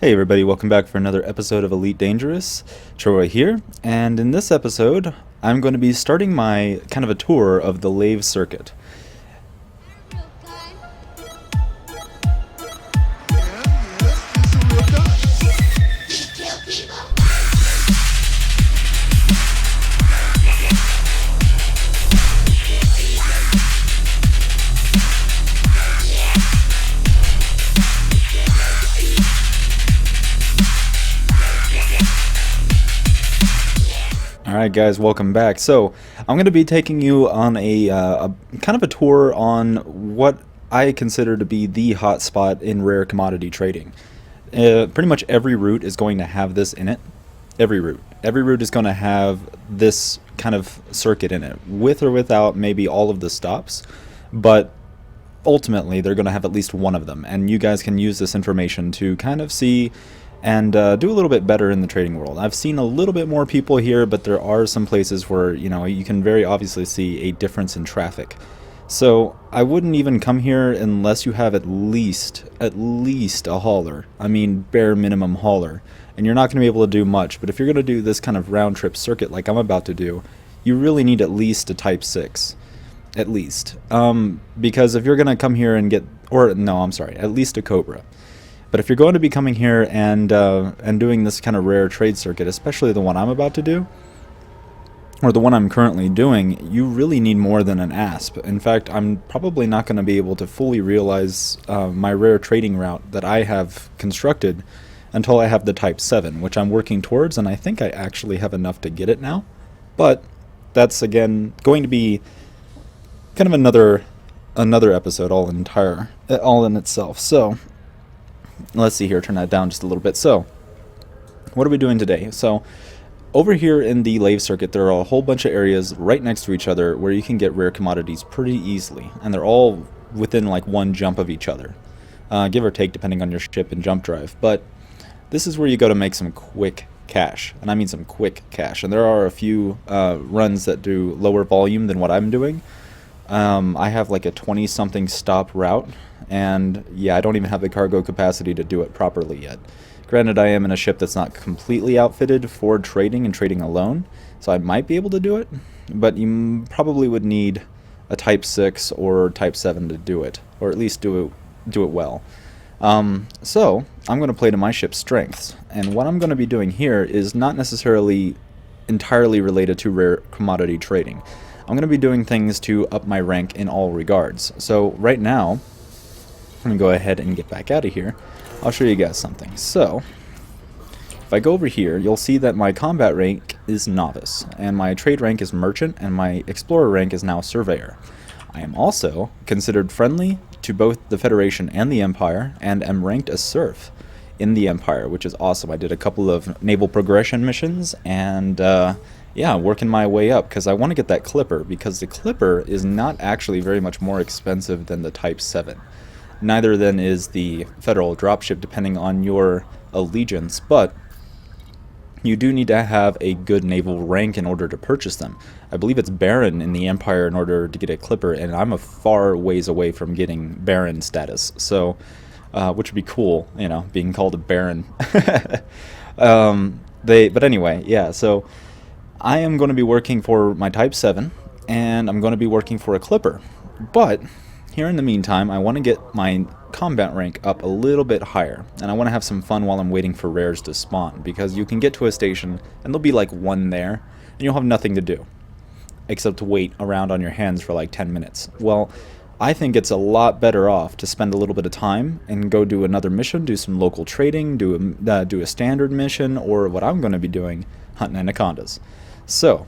Hey everybody, welcome back for another episode of Elite Dangerous. Troa here, and in this episode, I'm going to be starting my kind of a tour of the Lave circuit. Alright guys, welcome back. So, I'm going to be taking you on a kind of a tour on what I consider to be the hot spot in rare commodity trading. Pretty much every route is going to have this in it. Every route. Every route is going to have this kind of circuit in it, with or without maybe all of the stops, but ultimately they're going to have at least one of them, and you guys can use this information to kind of see and do a little bit better in the trading world. I've seen a little bit more people here, but there are some places where, you know, you can very obviously see a difference in traffic. So I wouldn't even come here unless you have at least a hauler. I mean, bare minimum hauler. And you're not going to be able to do much, but if you're going to do this kind of round trip circuit like I'm about to do, you really need at least a Type 6. At least. Because if you're going to come here and get, or no, I'm sorry, at least a Cobra. But if you're going to be coming here and doing this kind of rare trade circuit, especially the one I'm about to do, or the one I'm currently doing, you really need more than an ASP. In fact, I'm probably not going to be able to fully realize my rare trading route that I have constructed until I have the Type 7, which I'm working towards, and I think I actually have enough to get it now. But that's, again, going to be kind of another episode all in itself. So let's see here, turn that down just a little bit. So, what are we doing today? So, over here in the Lave circuit, there are a whole bunch of areas right next to each other where you can get rare commodities pretty easily. And they're all within like one jump of each other. Give or take depending on your ship and jump drive. But this is where you go to make some quick cash. And I mean some quick cash. And there are a few runs that do lower volume than what I'm doing. I have like a 20-something stop route, and yeah, I don't even have the cargo capacity to do it properly yet. Granted, I am in a ship that's not completely outfitted for trading and trading alone, so I might be able to do it, but you probably would need a Type 6 or Type 7 to do it, or at least do it well. So, I'm going to play to my ship's strengths, and what I'm going to be doing here is not necessarily entirely related to rare commodity trading. I'm going to be doing things to up my rank in all regards. So right now, I'm going to go ahead and get back out of here. I'll show you guys something. So, if I go over here, you'll see that my combat rank is Novice, and my trade rank is Merchant, and my Explorer rank is now Surveyor. I am also considered friendly to both the Federation and the Empire, and am ranked as Serf in the Empire, which is awesome. I did a couple of naval progression missions, and yeah, working my way up, because I want to get that Clipper, because the Clipper is not actually very much more expensive than the Type 7. Neither then is the Federal dropship, depending on your allegiance, but you do need to have a good naval rank in order to purchase them. I believe it's Baron in the Empire in order to get a Clipper, and I'm a far ways away from getting Baron status, so which would be cool, you know, being called a Baron. But anyway, yeah, so I am going to be working for my Type 7, and I'm going to be working for a Clipper. But here in the meantime, I want to get my combat rank up a little bit higher, and I want to have some fun while I'm waiting for rares to spawn, because you can get to a station, and there'll be like one there, and you'll have nothing to do, except to wait around on your hands for like 10 minutes. Well, I think it's a lot better off to spend a little bit of time and go do another mission, do some local trading, do a standard mission, or what I'm going to be doing, hunting Anacondas. So,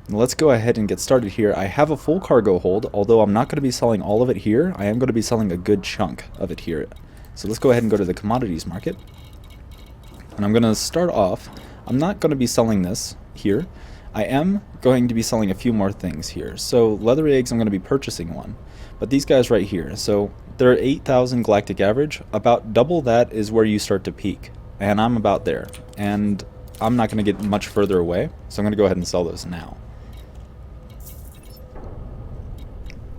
let's go ahead and get started here. I have a full cargo hold, although I'm not going to be selling all of it here. I am going to be selling a good chunk of it here. So let's go ahead and go to the commodities market. And I'm going to start off. I'm not going to be selling this here. I am going to be selling a few more things here. So leather eggs, I'm going to be purchasing one. But these guys right here, so they're 8,000 galactic average. About double that is where you start to peak. And I'm about there. And I'm not going to get much further away, so I'm going to go ahead and sell those now.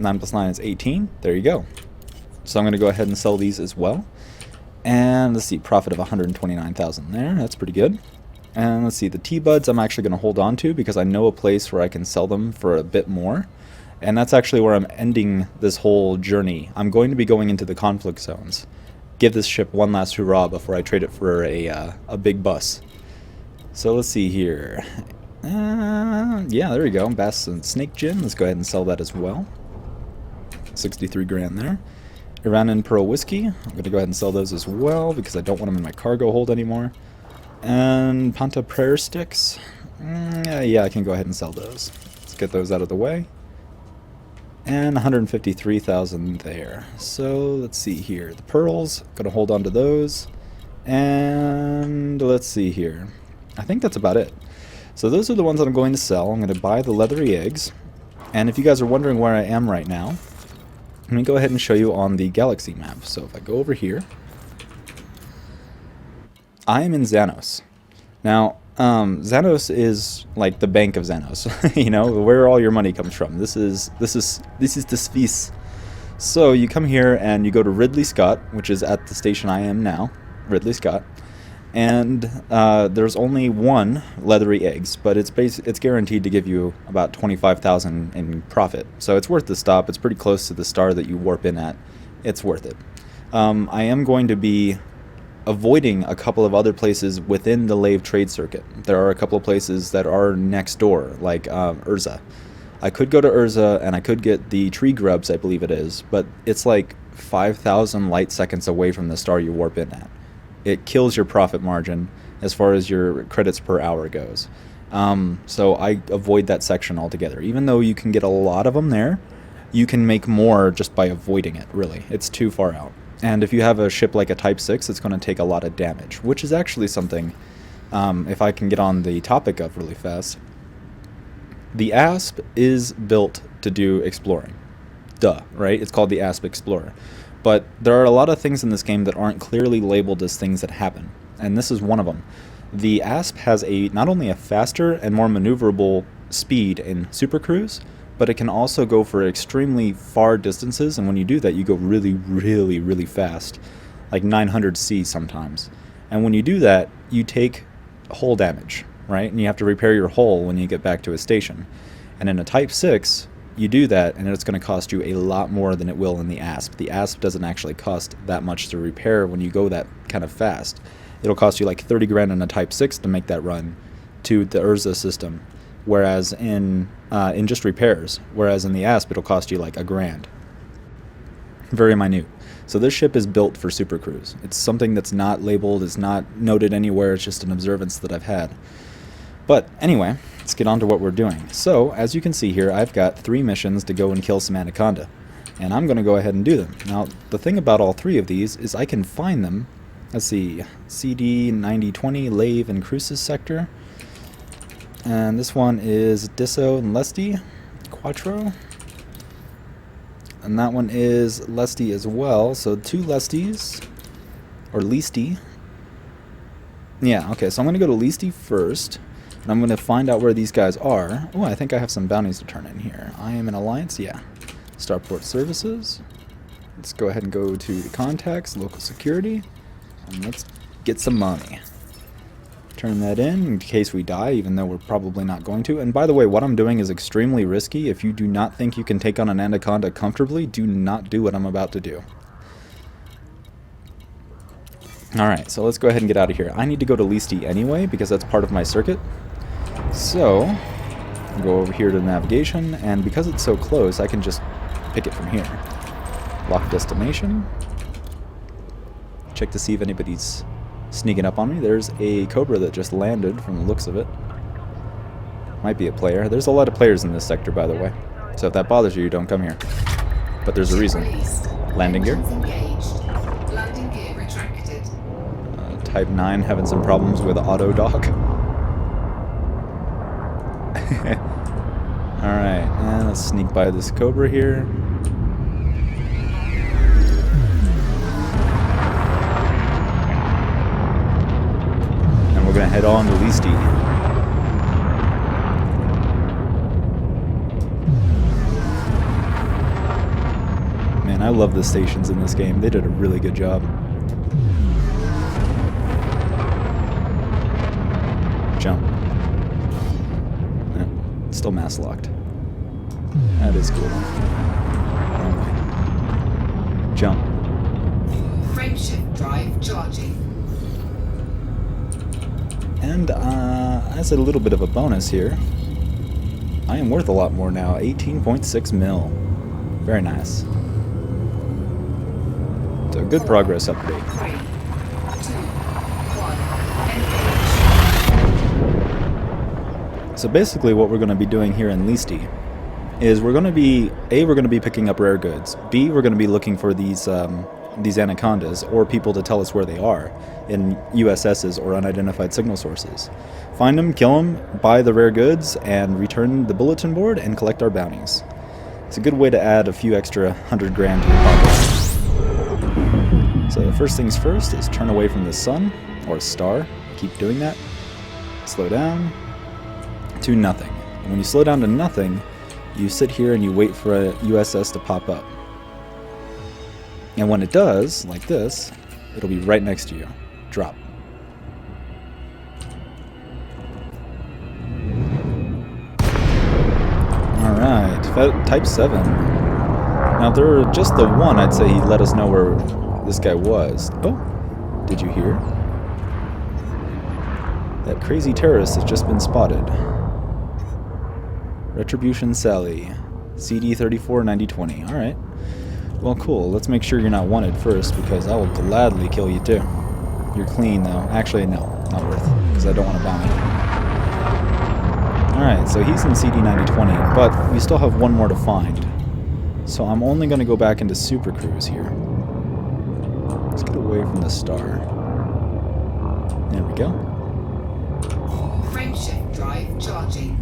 9 plus 9 is 18. There you go. So I'm going to go ahead and sell these as well. And let's see, profit of 129,000 there. That's pretty good. And let's see, the T-buds I'm actually going to hold on to because I know a place where I can sell them for a bit more. And that's actually where I'm ending this whole journey. I'm going to be going into the conflict zones. Give this ship one last hurrah before I trade it for a big bus. So let's see here. Yeah, there we go. Bass and Snake Gin. Let's go ahead and sell that as well. 63 grand there. Iran and Pearl Whiskey. I'm going to go ahead and sell those as well because I don't want them in my cargo hold anymore. And Panta Prayer Sticks. Yeah, I can go ahead and sell those. Let's get those out of the way. And 153,000 there. So let's see here. The pearls, going to hold on to those. And let's see here. I think that's about it. So those are the ones that I'm going to sell. I'm going to buy the leathery eggs. And if you guys are wondering where I am right now, let me go ahead and show you on the galaxy map. So if I go over here, I am in Xanos. Now, Xanos is like the bank of Xanos, you know, where all your money comes from. This is the Swiss. So you come here and you go to Ridley Scott, which is at the station I am now, Ridley Scott, and there's only one leathery eggs, but it's guaranteed to give you about 25,000 in profit. So it's worth the stop. It's pretty close to the star that you warp in at. It's worth it. I am going to be avoiding a couple of other places within the Lave trade circuit. There are a couple of places that are next door, like Urza. I could go to Urza and I could get the tree grubs, I believe it is, but it's like 5,000 light seconds away from the star you warp in at. It kills your profit margin as far as your credits per hour goes. So I avoid that section altogether. Even though you can get a lot of them there, you can make more just by avoiding it, really. It's too far out. And if you have a ship like a Type 6, it's going to take a lot of damage, which is actually something, if I can get on the topic of really fast. The ASP is built to do exploring. Duh, right? It's called the ASP Explorer. But there are a lot of things in this game that aren't clearly labeled as things that happen, and this is one of them. The ASP has not only a faster and more maneuverable speed in Super Cruise, but it can also go for extremely far distances, and when you do that, you go really, really, really fast, like 900 C sometimes. And when you do that, you take hull damage, right? And you have to repair your hull when you get back to a station. And in a Type 6, you do that, and it's going to cost you a lot more than it will in the ASP. The ASP doesn't actually cost that much to repair when you go that kind of fast. It'll cost you like 30 grand in a Type 6 to make that run to the Urza system, whereas in just repairs, whereas in the ASP it'll cost you like $1 grand. Very minute. So this ship is built for Super Cruise. It's something that's not labeled, it's not noted anywhere, it's just an observance that I've had. But anyway, let's get on to what we're doing. So, as you can see here, I've got 3 missions to go and kill some Anaconda. And I'm going to go ahead and do them. Now, the thing about all 3 of these is I can find them. Let's see, CD 9020, Lave and Cruces sector. And this one is Disso and Lesty, Quattro. And that one is Lesty as well, so 2 Lesties, or Leasty. Yeah, okay, so I'm going to go to Leasty first, and I'm going to find out where these guys are. Oh, I think I have some bounties to turn in here. I am in Alliance, yeah. Starport Services. Let's go ahead and go to the contacts, local security, and let's get some money. Turn that in case we die, even though we're probably not going to. And by the way, what I'm doing is extremely risky. If you do not think you can take on an Anaconda comfortably, do not do what I'm about to do. Alright, so let's go ahead and get out of here. I need to go to Leasty anyway, because that's part of my circuit. So, I'll go over here to navigation, and because it's so close, I can just pick it from here. Lock destination. Check to see if anybody's sneaking up on me. There's a Cobra that just landed from the looks of it. Might be a player. There's a lot of players in this sector, by the way. So if that bothers you, don't come here. But there's a reason. Landing gear. Landing gear retracted. Type 9 having some problems with auto dock. Alright, and let's sneak by this Cobra here. And we're going to head on to Leasty. Man, I love the stations in this game. They did a really good job. still mass locked. That is cool. Wrong way. Jump. Frameshift drive charging. And as a little bit of a bonus here, I am worth a lot more now. 18.6 mil. Very nice. So good progress update. 3, 2, 1, engage. So basically what we're going to be doing here in Listi is we're going to be, A, we're going to be picking up rare goods. B, we're going to be looking for these Anacondas, or people to tell us where they are in USSs or unidentified signal sources. Find them, kill them, buy the rare goods, and return the bulletin board and collect our bounties. It's a good way to add a few extra 100 grand to your pocket. So the first things first is turn away from the sun, or star. Keep doing that. Slow down to nothing. And when you slow down to nothing, you sit here and you wait for a USS to pop up. And when it does, like this, it'll be right next to you. Drop. Alright, Type 7. Now, if there were just the one, I'd say he'd let us know where this guy was. Oh, did you hear? That crazy terrorist has just been spotted. Retribution Sally. CD 349020. Alright. Well, cool. Let's make sure you're not wanted first, because I will gladly kill you too. You're clean, though. Actually, no. Not worth, because I don't want to bounty. Alright, so he's in CD 9020, but we still have one more to find. So I'm only going to go back into Super Cruise here. Let's get away from the star. There we go. Frameshift drive charging.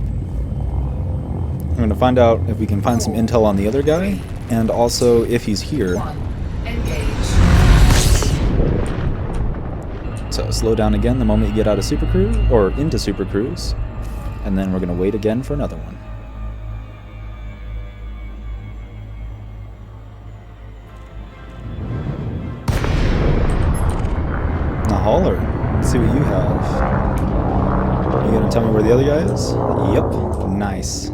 I'm going to find out if we can find some intel on the other guy, and also if he's here. 1, engage. So slow down again the moment you get out of Super Cruise, or into Super Cruise, and then we're going to wait again for another one. Now holler, let's see what you have. You going to tell me where the other guy is? Yep, nice.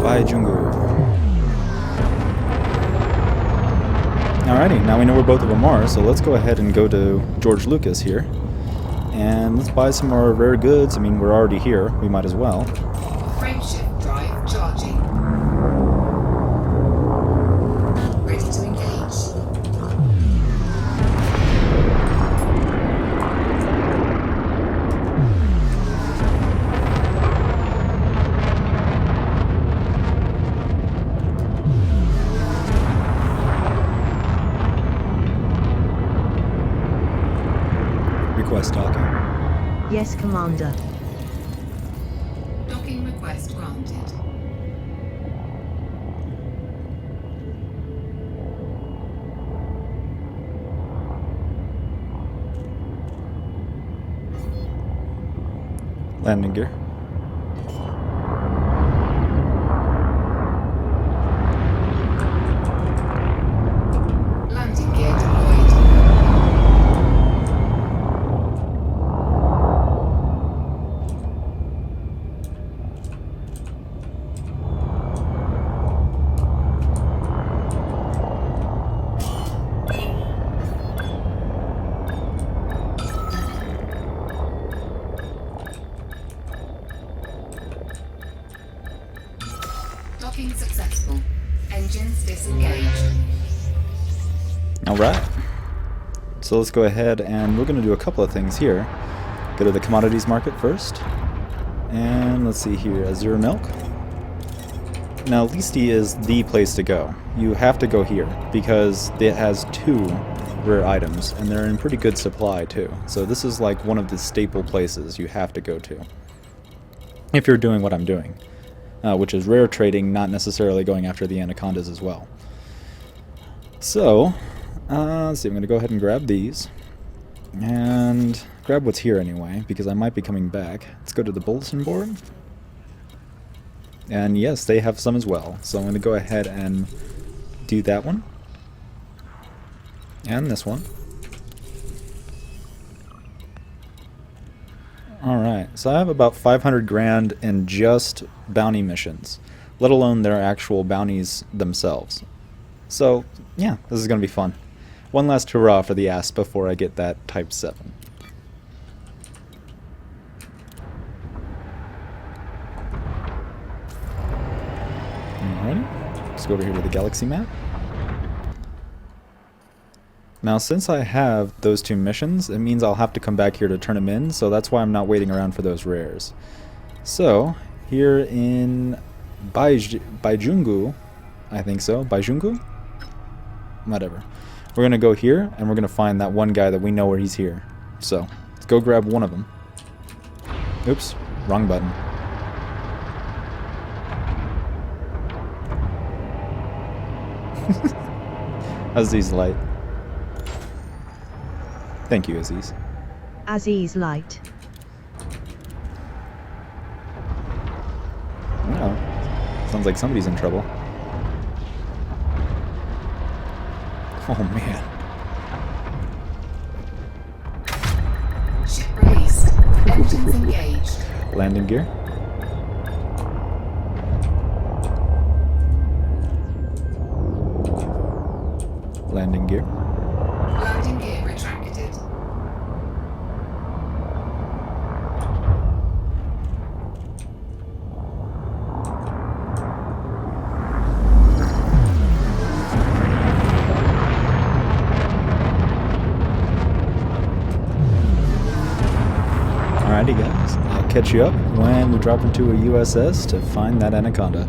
Bye, Jungo. Alrighty, now we know where both of them are, so let's go ahead and go to George Lucas here. And let's buy some more rare goods. I mean, we're already here. We might as well. Frameshift drive charging. Ready to engage. Request talking. Yes, Commander. Docking request granted. Landing gear. Landing gear deployed. Docking successful. Engines disengaged. Alright. So let's go ahead and we're going to do a couple of things here. Go to the commodities market first. And let's see here, Azure Milk. Now, Listi is the place to go. You have to go here because it has 2 rare items and they're in pretty good supply too. So this is like one of the staple places you have to go to if you're doing what I'm doing. Which is rare trading, not necessarily going after the Anacondas as well. So, let's see, I'm going to go ahead and grab these. And grab what's here anyway, because I might be coming back. Let's go to the bulletin board. And yes, they have some as well. So I'm going to go ahead and do that one. And this one. Alright, so I have about 500 grand in just bounty missions, let alone their actual bounties themselves. So, yeah, this is going to be fun. One last hurrah for the ass before I get that Type 7. Alrighty, let's go over here to the galaxy map. Now, since I have those two missions, it means I'll have to come back here to turn them in, so that's why I'm not waiting around for those rares. So, here in Baijungu, I think so, Baijungu? Whatever. We're going to go here, and we're going to find that one guy that we know where he's here. So, let's go grab one of them. Oops, wrong button. Aziz Light. Thank you, Aziz. Aziz Light. No. Sounds like somebody's in trouble. Oh, man. Ship released. Engines engaged. Landing gear. Landing gear. Landing gear retracted. Alrighty, guys. I'll catch you up when we drop into a USS to find that Anaconda.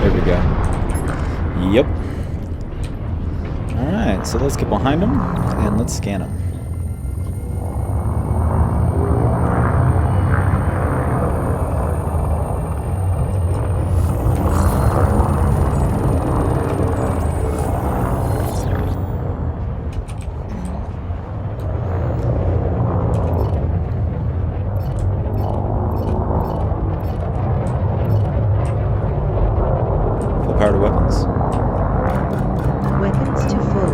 There we go. Yep. Alright, so let's get behind him and let's scan him. Full power to weapons. Weapons to full.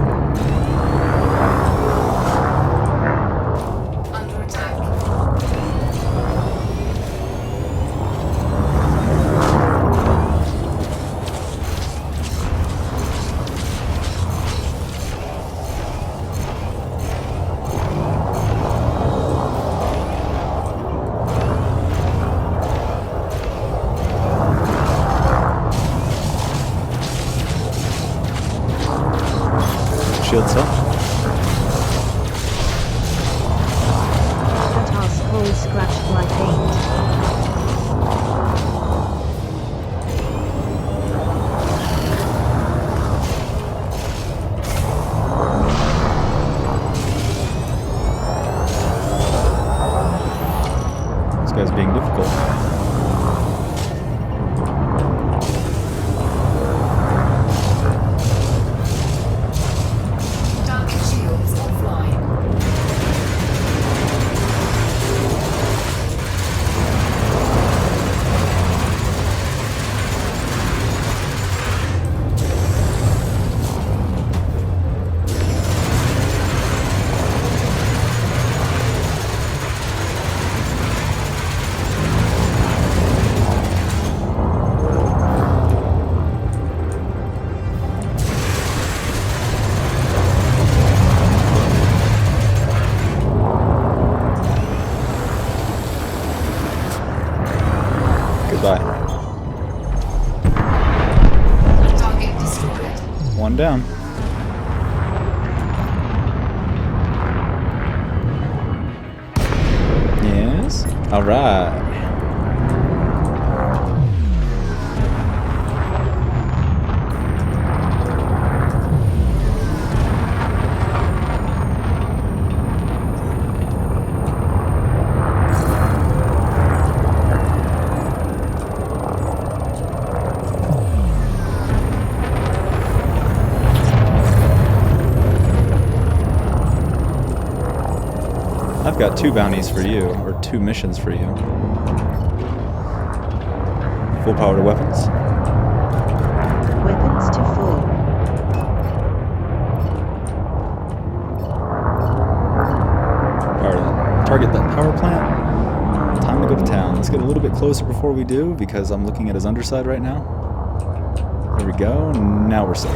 Under attack. Shields up. Got our skulls scratched like paint. This guy's being difficult. Target shields offline. Goodbye. Target destroyed. One down. Yes. Alright. I've got 2 bounties for you, or 2 missions for you. Full power to weapons. Weapons to full. Let's get a little bit closer before we do, because I'm looking at his underside right now. There we go. Now we're safe.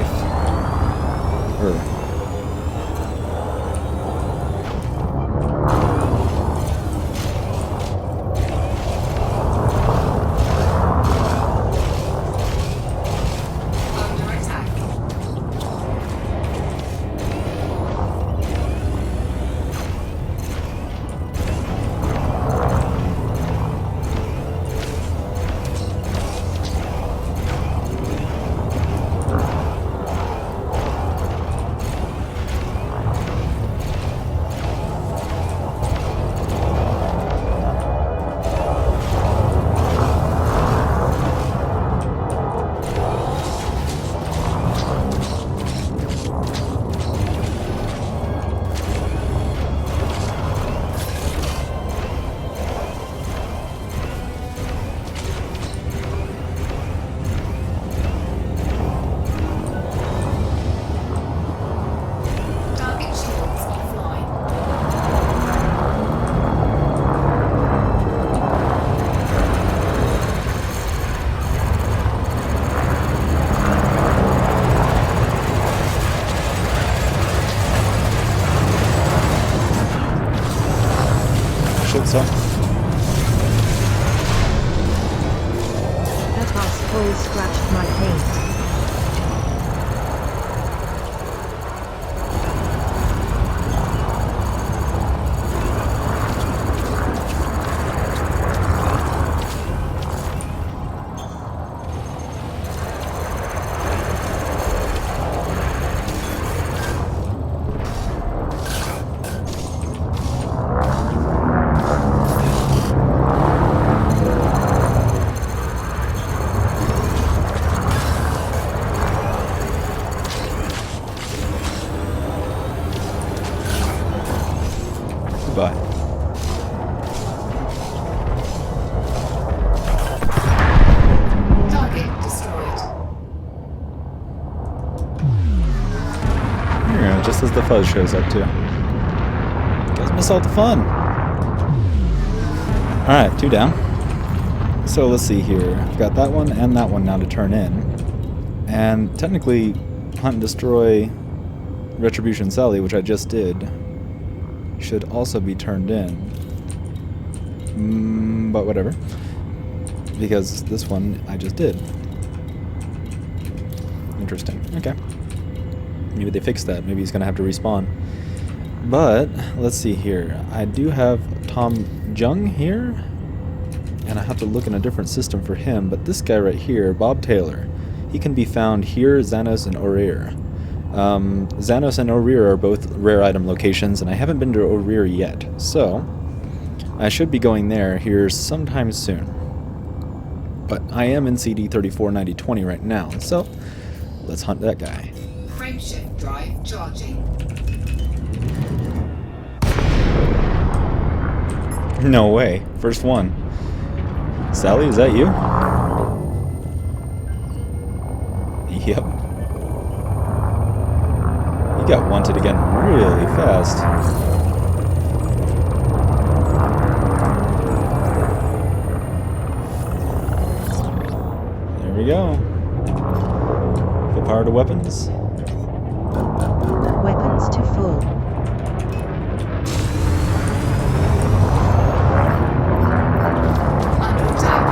Under attack. Target shields offline. Shit, son. That asshole scratched my paint. Goodbye. Target destroyed. Yeah, just as the fuzz shows up too. You guys miss all the fun. Alright, 2 down. So let's see here. I've got that one and that one now to turn in. And technically, hunt and destroy Retribution Sally, which I just did, should also be turned in. But whatever. Because this one I just did. Interesting. Okay. Maybe they fixed that. Maybe he's going to have to respawn. But, let's see here. I do have Tom Jung here. And I have to look in a different system for him. But this guy right here, Bob Taylor, he can be found here, Xanos, and Orir. Xanos and Orir are both rare item locations, and I haven't been to Orir yet. So, I should be going there here sometime soon. But I am in CD 349020 right now, so let's hunt that guy. Frameshift drive charging. No way. First one. Sally, is that you? Yep. You got wanted again really fast. There we go. Full power to weapons. Weapons to full. Under attack.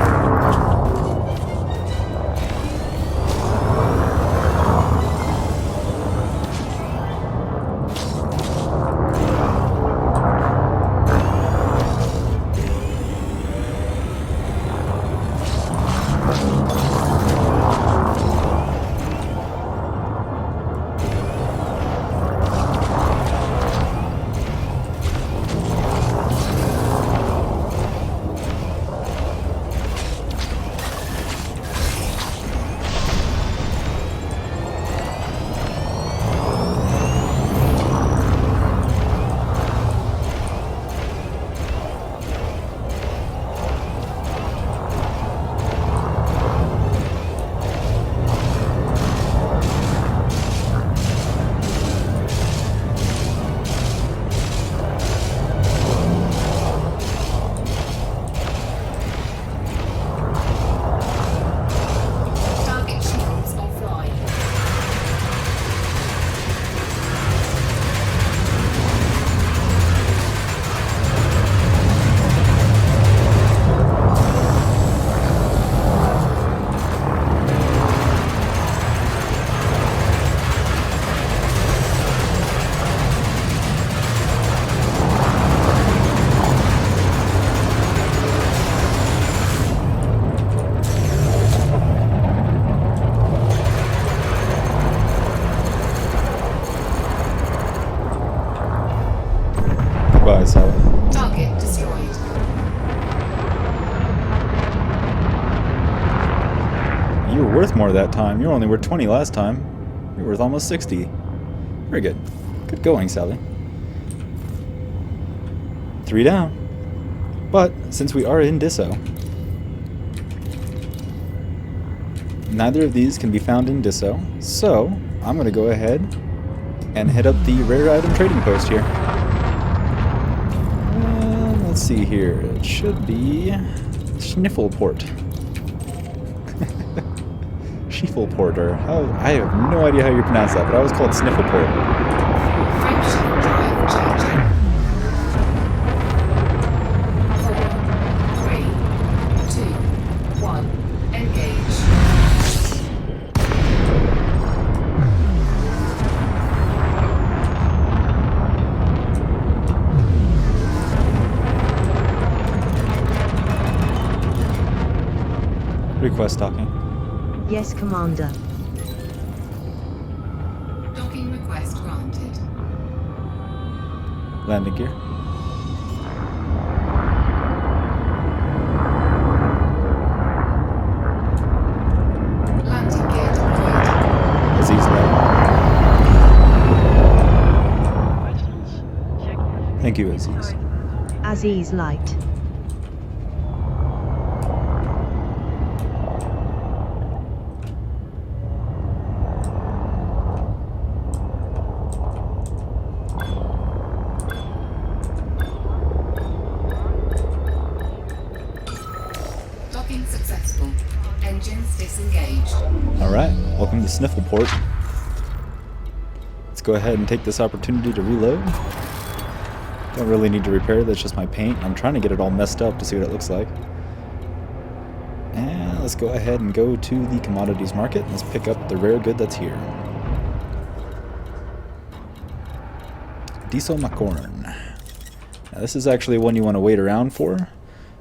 You were worth more that time. You were only worth 20 last time. You're worth almost 60. Very good. Good going, Sally. 3 down. But since we are in Disso, neither of these can be found in Disso, so I'm going to go ahead and hit up the rare item trading post here. And let's see here. It should be Schniffelport. Schiefelport, or how, I have no idea how you pronounce that, but I always call it Sniffleport. Frameshift drive charging. 4, 3, 2, 1. Engage. Request docking. Yes, Commander. Docking request granted. Landing gear. Landing gear deployed. Aziz Light. Thank you, Aziz. Aziz Light. Docking successful. Engines disengaged. Alright, welcome to Sniffleport. Let's go ahead and take this opportunity to reload. Don't really need to repair, that's just my paint. I'm trying to get it all messed up to see what it looks like. And let's go ahead and go to the commodities market. Let's pick up the rare good that's here. Diesel Macorn. Now this is actually one you want to wait around for,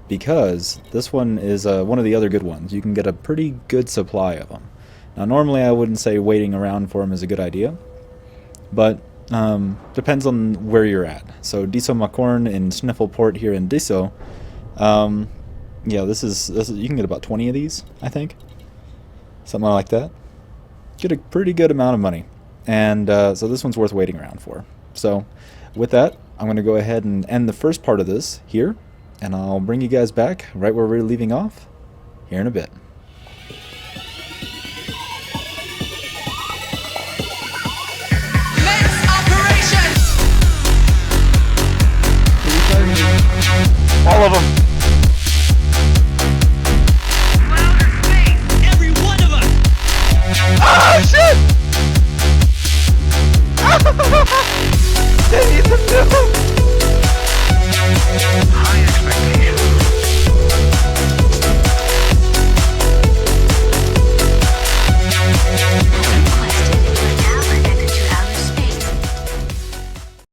because this one is one of the other good ones. You can get a pretty good supply of them. Now normally I wouldn't say waiting around for them is a good idea, but depends on where you're at. So Diesel Macorn in Sniffleport here in Disso, yeah, this is you can get about 20 of these, I think, something like that. Get a pretty good amount of money, and so this one's worth waiting around for. So with that, I'm going to go ahead and end the first part of this here, and I'll bring you guys back right where we're leaving off here in a bit. All of them.